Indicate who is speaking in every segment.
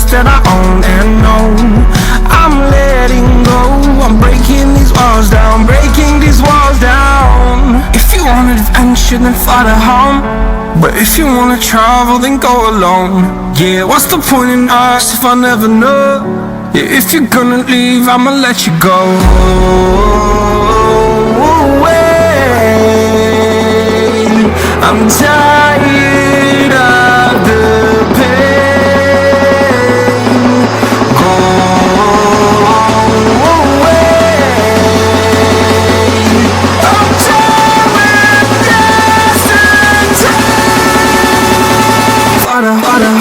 Speaker 1: that I own and know. I'm letting go, I'm breaking these walls down, breaking these walls down. If you want adventure, then fly to home. But if you wanna travel, then go alone. Yeah, what's the point in us if I never know? Yeah, if you're gonna leave, I'ma let you go. I'm tired of the pain. Go away. I'm tired of yesterday. Harder, harder.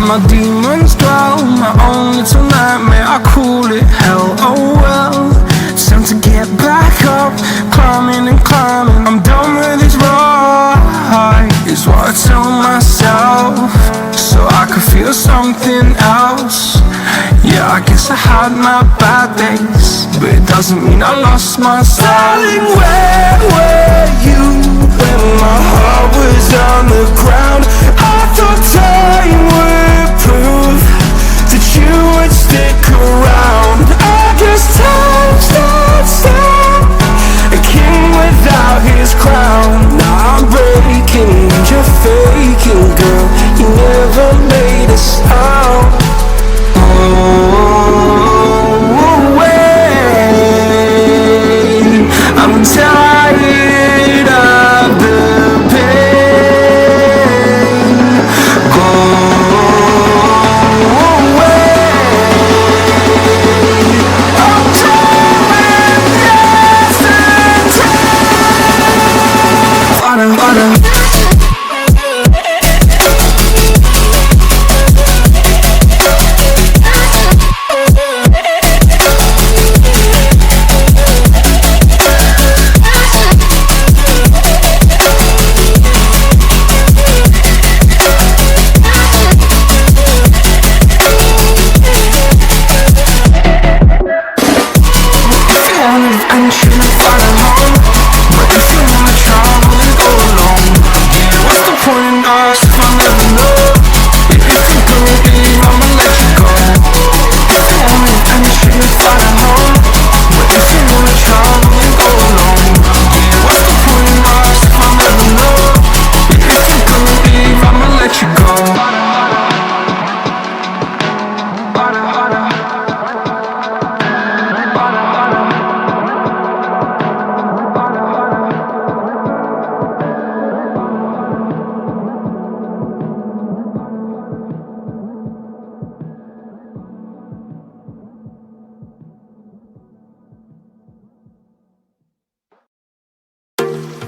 Speaker 1: My demons dwell, my own little nightmare, I call it hell, oh well. It's time to get back up, climbing and climbing. I'm done with this ride, is what I tell myself, so I could feel something else. Yeah, I guess I had my bad days, but it doesn't mean I lost my soul. Darling, where were you when my heart was on the ground? I thought time would prove that you would stick around. I guess time stood still, a king without his crown. Now I'm breaking, you're faking, girl. You never made a sound. Oh, wait, I'm tired of the pain. Go away. I'm tired of yesterday. Harder, harder.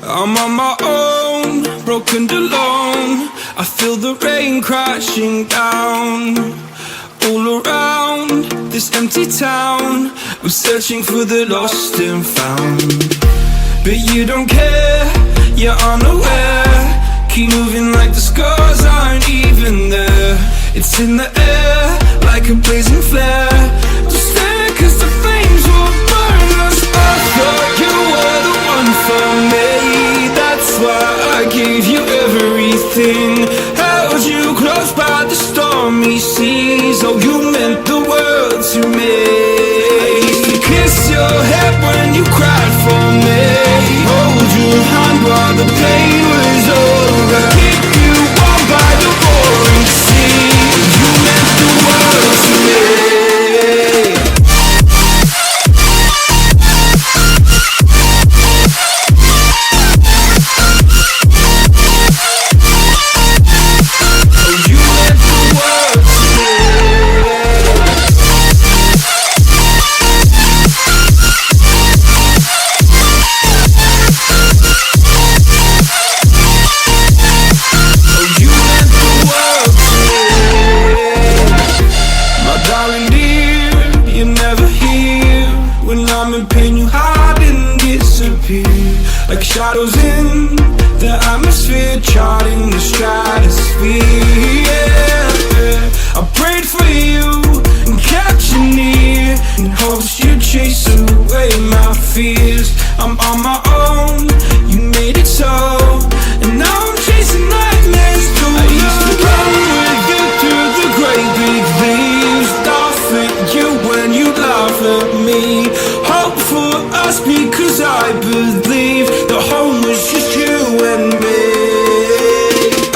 Speaker 1: I'm on my own, broken alone. I feel the rain crashing down all around this empty town. I'm searching for the lost and found, but you don't care, you're unaware. Keep moving like the scars aren't even there. It's in the air like a blazing flare. Just stare, cause the flames will burn us. I thought you were the one for me, that's why I gave you everything. Held you close by the stormy seas. Oh, you meant the world to me. I used to kiss your head when you cried for me, hold your hand while the pain was over, keep you warm by the roaring sea. You meant the world to me. Oh, you meant the world to me. disappear like shadows in the atmosphere, charting the stratosphere. Yeah. I prayed for you and kept you near in hopes you'd chase away my fears. I'm on my own, you made it so, and now I'm chasing nightmares too. I used to run with you through the great big leaves, laugh at you when you laugh at me, hope for us because I believe the home was just you and me.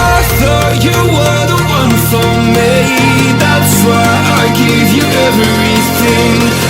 Speaker 1: I thought you were the one for me, that's why I gave you everything.